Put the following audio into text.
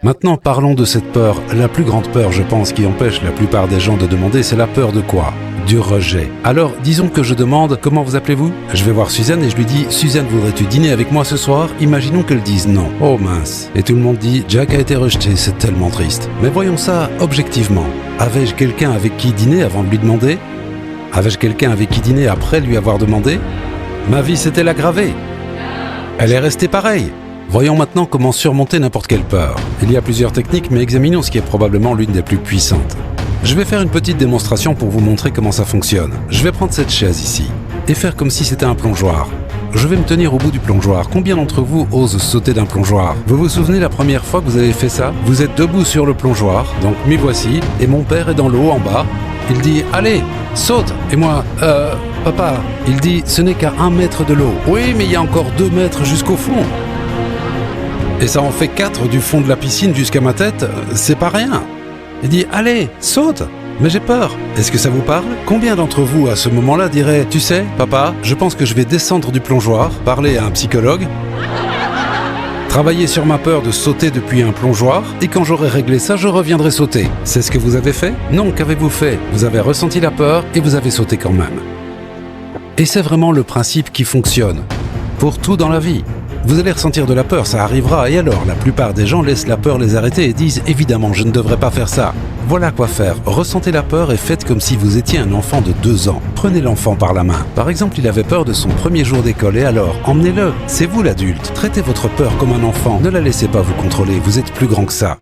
Maintenant, parlons de cette peur. La plus grande peur, je pense, qui empêche la plupart des gens de demander, c'est la peur de quoi? Du rejet. Alors, disons que je demande « Comment vous appelez-vous » Je vais voir Suzanne et je lui dis « Suzanne, voudrais-tu dîner avec moi ce soir ?» Imaginons qu'elle dise non. Oh mince. Et tout le monde dit « Jack a été rejeté, c'est tellement triste. » Mais voyons ça objectivement. Avais-je quelqu'un avec qui dîner avant de lui demander? Avais-je quelqu'un avec qui dîner après lui avoir demandé? Ma vie s'est-elle aggravée? Elle est restée pareille. Voyons maintenant comment surmonter n'importe quelle peur. Il y a plusieurs techniques, mais examinons ce qui est probablement l'une des plus puissantes. Je vais faire une petite démonstration pour vous montrer comment ça fonctionne. Je vais prendre cette chaise ici et faire comme si c'était un plongeoir. Je vais me tenir au bout du plongeoir. Combien d'entre vous osent sauter d'un plongeoir? Vous vous souvenez la première fois que vous avez fait ça? Vous êtes debout sur le plongeoir, donc m'y voici, et mon père est dans l'eau en bas. Il dit « Allez, saute !» Et moi « Papa !» Il dit « Ce n'est qu'à 1 mètre de l'eau. »« Oui, mais il y a encore 2 mètres jusqu'au fond. » Et ça en fait 4 du fond de la piscine jusqu'à ma tête, c'est pas rien. Il dit « Allez, saute !» Mais j'ai peur. Est-ce que ça vous parle? Combien d'entre vous, à ce moment-là, diraient « Tu sais, papa, je pense que je vais descendre du plongeoir, parler à un psychologue, travailler sur ma peur de sauter depuis un plongeoir, et quand j'aurai réglé ça, je reviendrai sauter. » C'est ce que vous avez fait? Non, qu'avez-vous fait? Vous avez ressenti la peur et vous avez sauté quand même. Et c'est vraiment le principe qui fonctionne. Pour tout dans la vie. Vous allez ressentir de la peur, ça arrivera, et alors la plupart des gens laissent la peur les arrêter et disent « Évidemment, je ne devrais pas faire ça ». Voilà quoi faire, ressentez la peur et faites comme si vous étiez un enfant de 2 ans. Prenez l'enfant par la main. Par exemple, il avait peur de son premier jour d'école, et alors, emmenez-le. C'est vous l'adulte. Traitez votre peur comme un enfant, ne la laissez pas vous contrôler, vous êtes plus grand que ça.